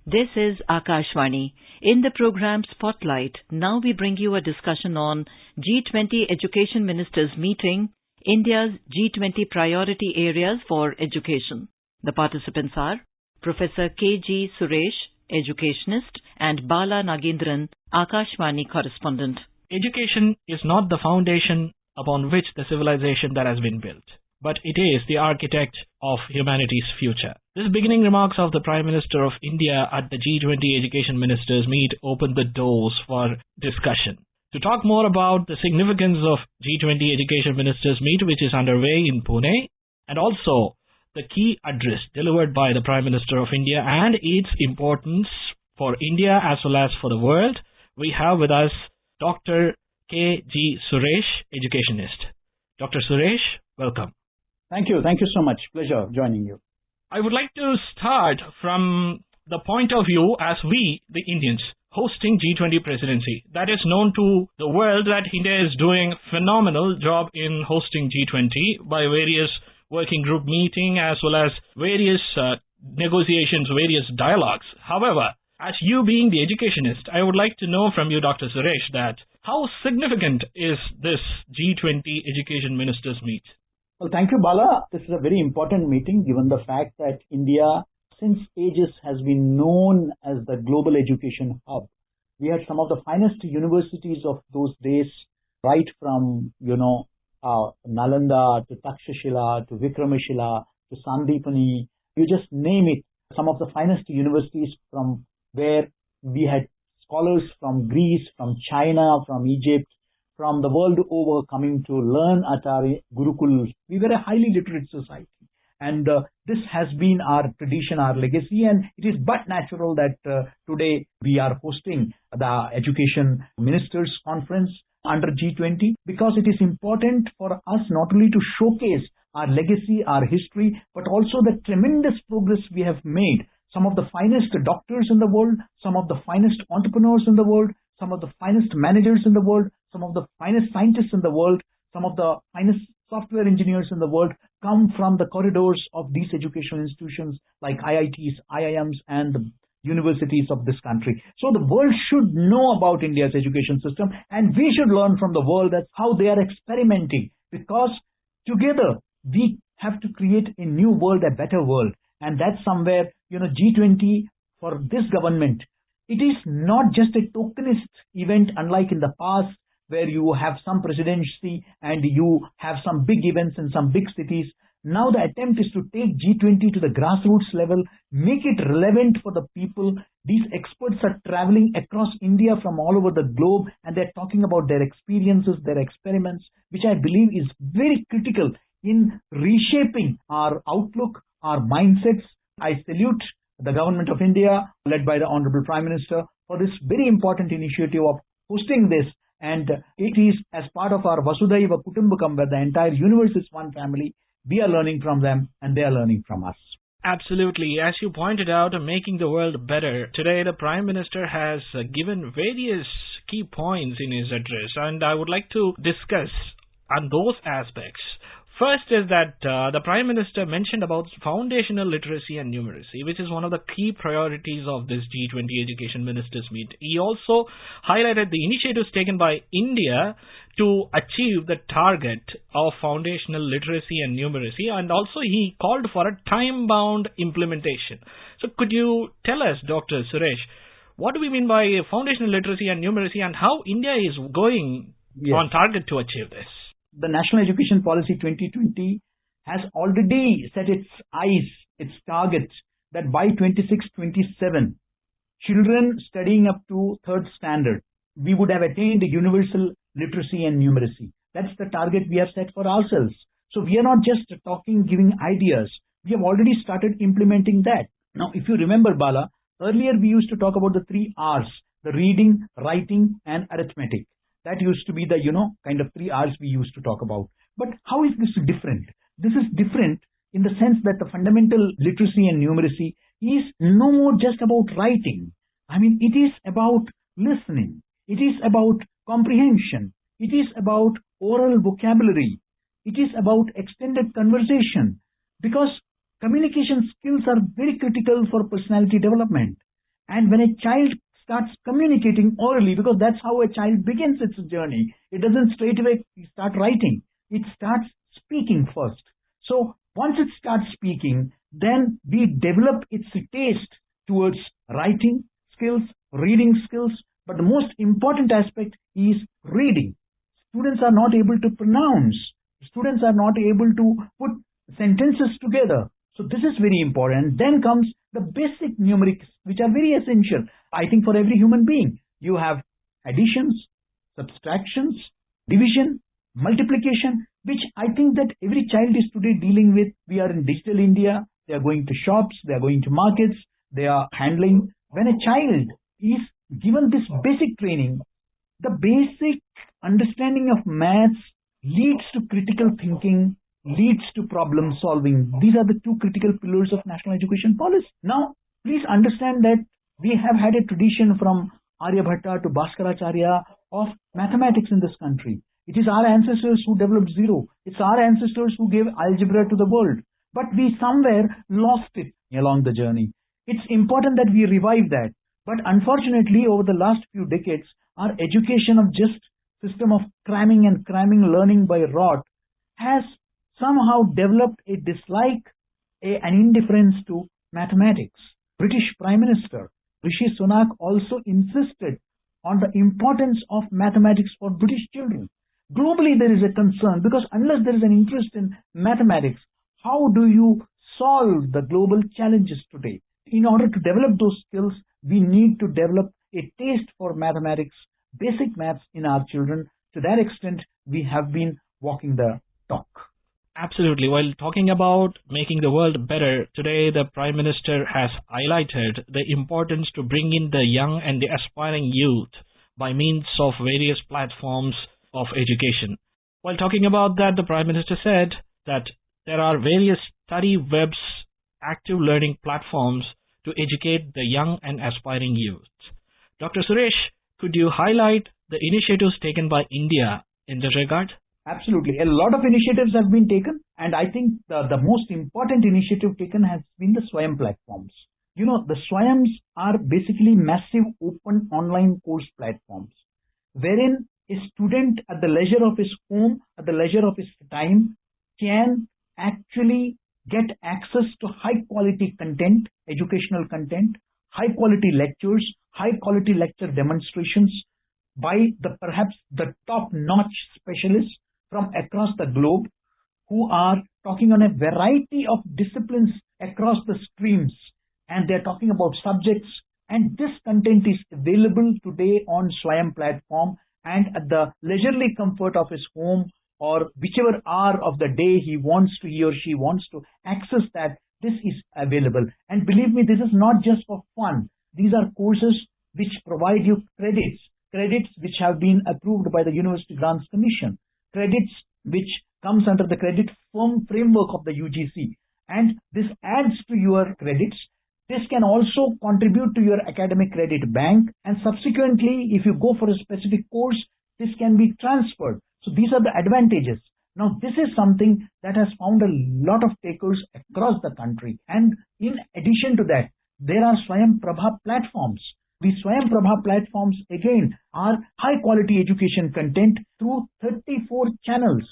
This is Akashvani. In the program Spotlight, now we bring you a discussion on G20 Education Ministers Meeting, India's G20 Priority Areas for Education. The participants are Professor K.G. Suresh, Educationist, and Bala Nagendran, Akashvani Correspondent. Education is not the foundation upon which the civilization that has been built, but it is the architect of humanity's future. This beginning remarks of the Prime Minister of India at the G20 Education Ministers Meet opened the doors for discussion. To talk more about the significance of G20 Education Ministers Meet, which is underway in Pune, and also the key address delivered by the Prime Minister of India and its importance for India as well as for the world, we have with us Dr. K.G. Suresh, Educationist. Dr. Suresh, welcome. Thank you. Thank you so much. Pleasure joining you. I would like to start from the point of view as we, the Indians, hosting G20 presidency. That is known to the world that India is doing phenomenal job in hosting G20 by various working group meeting as well as various negotiations, various dialogues. However, as you being the educationist, I would like to know from you, Dr. Suresh, that how significant is this G20 Education Ministers Meet? Well, thank you, Bala. This is a very important meeting given the fact that India, since ages, has been known as the global education hub. We had some of the finest universities of those days, right from, Nalanda to Takshashila to Vikramashila to Sandipani. You just name it. Some of the finest universities from where we had scholars from Greece, from China, from Egypt, from the world over coming to learn at our Gurukul. We were a highly literate society. And this has been our tradition, our legacy, and it is but natural that today we are hosting the Education Ministers Conference under G20 because it is important for us not only to showcase our legacy, our history, but also the tremendous progress we have made. Some of the finest doctors in the world, some of the finest entrepreneurs in the world, some of the finest managers in the world, some of the finest scientists in the world, some of the finest software engineers in the world come from the corridors of these educational institutions like IITs, IIMs, and the universities of this country. So the world should know about India's education system, and we should learn from the world that's how they are experimenting, because together we have to create a new world, a better world. And that's somewhere, G20 for this government, it is not just a tokenist event unlike in the past where you have some presidency and you have some big events in some big cities. Now the attempt is to take G20 to the grassroots level, make it relevant for the people. These experts are traveling across India from all over the globe and they're talking about their experiences, their experiments, which I believe is very critical in reshaping our outlook, our mindsets. I salute the government of India, led by the Honorable Prime Minister, for this very important initiative of hosting this. And it is as part of our Vasudhaiva Kutumbakam, where the entire universe is one family. We are learning from them and they are learning from us. Absolutely. As you pointed out, making the world better. Today, the Prime Minister has given various key points in his address, and I would like to discuss on those aspects. First is that the Prime Minister mentioned about foundational literacy and numeracy, which is one of the key priorities of this G20 Education Ministers Meet. He also highlighted the initiatives taken by India to achieve the target of foundational literacy and numeracy, and also he called for a time-bound implementation. So could you tell us, Dr. Suresh, what do we mean by foundational literacy and numeracy and how India is going on target to achieve this? The National Education Policy 2020 has already set its eyes, its target, that by 26-27, children studying up to third standard, we would have attained universal literacy and numeracy. That's the target we have set for ourselves. So we are not just talking, giving ideas. We have already started implementing that. Now, if you remember, Bala, earlier we used to talk about the 3 R's, the reading, writing, and arithmetic. That used to be the, kind of 3 R's we used to talk about. But how is this different? This is different in the sense that the fundamental literacy and numeracy is no more just about writing. I mean, it is about listening. It is about comprehension. It is about oral vocabulary. It is about extended conversation. Because communication skills are very critical for personality development. And when a child starts communicating orally, because that's how a child begins its journey, it doesn't straight away start writing. It starts speaking first. So once it starts speaking, then we develop its taste towards writing skills, reading skills. But the most important aspect is reading. Students are not able to pronounce. Students are not able to put sentences together. So this is very important. Then comes the basic numerics, which are very essential, I think, for every human being. You have additions, subtractions, division, multiplication, which I think that every child is today dealing with. We are in digital India. They are going to shops. They are going to markets. They are handling. When a child is given this basic training, the basic understanding of maths leads to critical thinking, leads to problem solving. These are the two critical pillars of national education policy. Now, please understand that we have had a tradition from Aryabhatta to Bhaskaracharya of mathematics in this country. It is our ancestors who developed zero. It's our ancestors who gave algebra to the world. But we somewhere lost it along the journey. It's important that we revive that. But unfortunately, over the last few decades, our education of just system of cramming and cramming learning by rote has somehow developed a dislike, an indifference to mathematics. British Prime Minister Rishi Sunak also insisted on the importance of mathematics for British children. Globally, there is a concern because unless there is an interest in mathematics, how do you solve the global challenges today? In order to develop those skills, we need to develop a taste for mathematics, basic maths in our children. To that extent, we have been walking the talk. Absolutely. While talking about making the world better, today the Prime Minister has highlighted the importance to bring in the young and the aspiring youth by means of various platforms of education. While talking about that, the Prime Minister said that there are various study webs, active learning platforms to educate the young and aspiring youth. Dr. Suresh, could you highlight the initiatives taken by India in this regard? Absolutely. A lot of initiatives have been taken, and I think the most important initiative taken has been the SWAYAM platforms. You know, the SWAYAMs are basically massive open online course platforms, wherein a student at the leisure of his home, at the leisure of his time, can actually get access to high quality content, educational content, high quality lectures, high quality lecture demonstrations by perhaps the top notch specialists from across the globe who are talking on a variety of disciplines across the streams, and they're talking about subjects, and this content is available today on SWAYAM platform, and at the leisurely comfort of his home or whichever hour of the day he or she wants to access that, this is available. And believe me, this is not just for fun. These are courses which provide you credits which have been approved by the University Grants Commission, credits which comes under the credit framework of the UGC, and this adds to your credits. This can also contribute to your academic credit bank, and subsequently, if you go for a specific course, this can be transferred. So these are the advantages. Now, this is something that has found a lot of takers across the country. And in addition to that, there are SWAYAM Prabha platforms. The SWAYAM Prabha platforms, again, are high quality education content through 34 channels.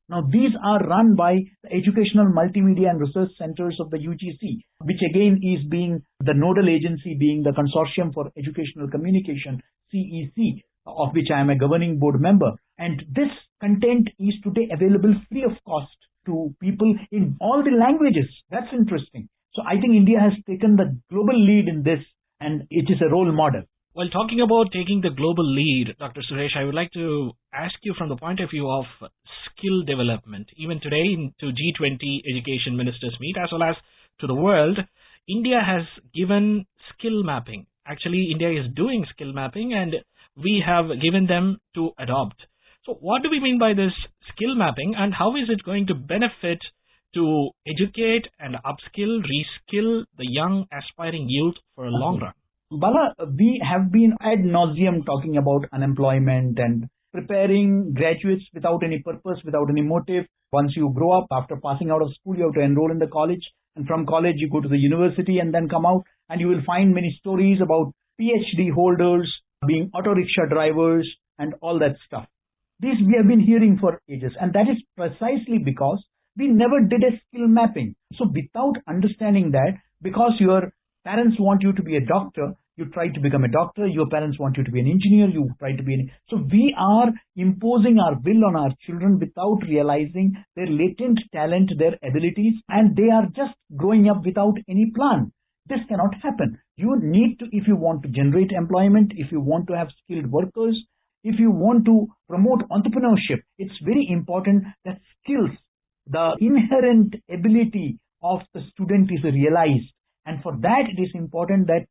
Now, these are run by the Educational Multimedia and Research Centers of the UGC, which again is being the nodal agency, being the Consortium for Educational Communication, CEC, of which I am a governing board member. And this content is today available free of cost to people in all the languages. That's interesting. So I think India has taken the global lead in this, and it is a role model. While talking about taking the global lead, Dr. Suresh, I would like to ask you from the point of view of skill development. Even today, to G20 Education Ministers Meet, as well as to the world, India has given skill mapping. Actually, India is doing skill mapping, and we have given them to adopt. So what do we mean by this skill mapping, and how is it going to benefit to educate and upskill, reskill the young aspiring youth for a long run? Bala, we have been ad nauseum talking about unemployment and preparing graduates without any purpose, without any motive. Once you grow up, after passing out of school, you have to enroll in the college, and from college you go to the university and then come out, and you will find many stories about PhD holders being auto rickshaw drivers and all that stuff. This we have been hearing for ages, and that is precisely because we never did a skill mapping. So without understanding that, because your parents want you to be a doctor, you try to become a doctor. Your parents want you to be an engineer, you try to be an... So we are imposing our will on our children without realizing their latent talent, their abilities, and they are just growing up without any plan. This cannot happen. You need to, if you want to generate employment, if you want to have skilled workers, if you want to promote entrepreneurship, it's very important that skills, the inherent ability of the student is realized. And for that, it is important that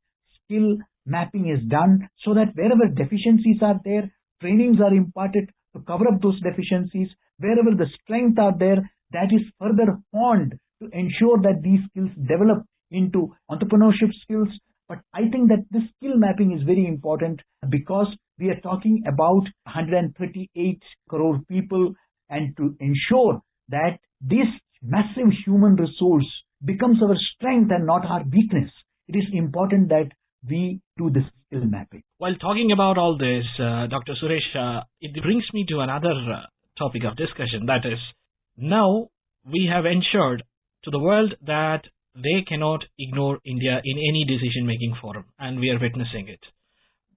skill mapping is done so that wherever deficiencies are there, trainings are imparted to cover up those deficiencies. Wherever the strengths are there, that is further honed to ensure that these skills develop into entrepreneurship skills. But I think that this skill mapping is very important because we are talking about 138 crore people, and to ensure that this massive human resource becomes our strength and not our weakness, it is important that we do this skill mapping. While talking about all this, Dr. Suresh, it brings me to another topic of discussion. That is, now we have ensured to the world that they cannot ignore India in any decision-making forum, and we are witnessing it.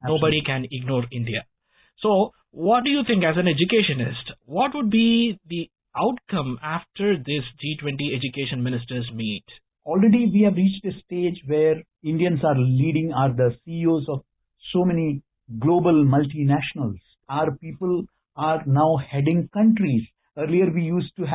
Absolutely. Nobody can ignore India. So, what do you think as an educationist? What would be the outcome after this G20 education ministers meet? Already we have reached a stage where Indians are leading, are the CEOs of so many global multinationals. Our people are now heading countries. Earlier we used to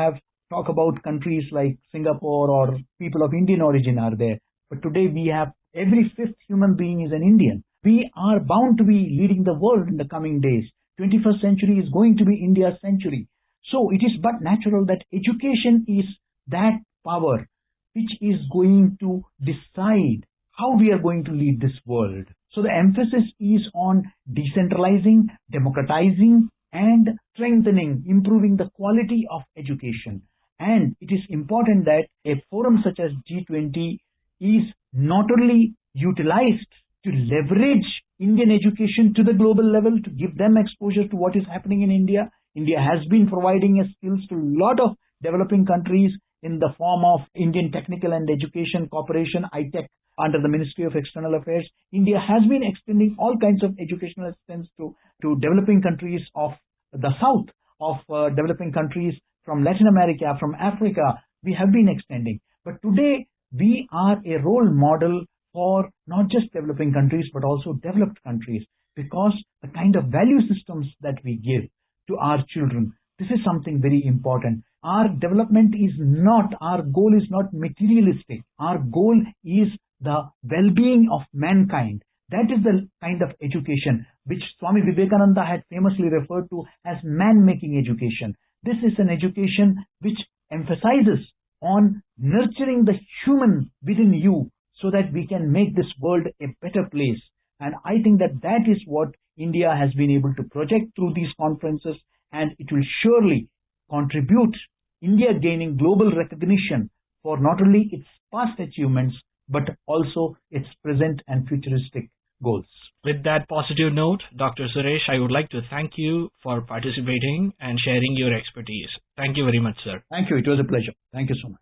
talk about countries like Singapore, or people of Indian origin are there. But today we have every fifth human being is an Indian. We are bound to be leading the world in the coming days. 21st century is going to be India's century. So it is but natural that education is that power which is going to decide how we are going to lead this world. So the emphasis is on decentralizing, democratizing, and strengthening, improving the quality of education. And it is important that a forum such as G20 is not only utilized to leverage Indian education to the global level, to give them exposure to what is happening in India. India has been providing skills to a lot of developing countries in the form of Indian Technical and Education Corporation, ITEC, under the Ministry of External Affairs. India has been extending all kinds of educational assistance to developing countries of the south, of developing countries from Latin America, from Africa. We have been extending. But today, we are a role model for not just developing countries, but also developed countries, because the kind of value systems that we give to our children, this is something very important. Our development is not, our goal is not materialistic. Our goal is the well-being of mankind. That is the kind of education which Swami Vivekananda had famously referred to as man-making education. This is an education which emphasizes on nurturing the human within you so that we can make this world a better place. And I think that that is what India has been able to project through these conferences, and it will surely contribute India gaining global recognition for not only its past achievements, but also its present and futuristic goals. With that positive note, Dr. Suresh, I would like to thank you for participating and sharing your expertise. Thank you very much, sir. Thank you. It was a pleasure. Thank you so much.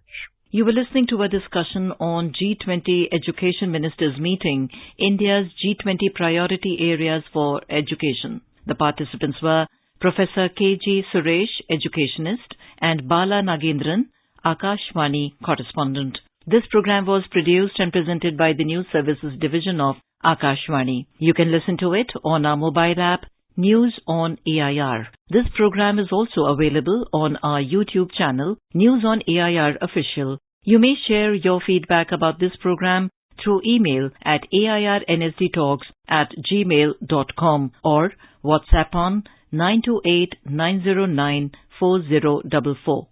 You were listening to a discussion on G20 Education Ministers Meeting, India's G20 Priority Areas for Education. The participants were Professor K.G. Suresh, Educationist, and Bala Nagendran, Akashvani Correspondent. This program was produced and presented by the News Services Division of Akashvani. You can listen to it on our mobile app, News on AIR. This program is also available on our YouTube channel, News on AIR Official. You may share your feedback about this program through email at airnsdtalks@gmail.com or WhatsApp on 928-909-4044.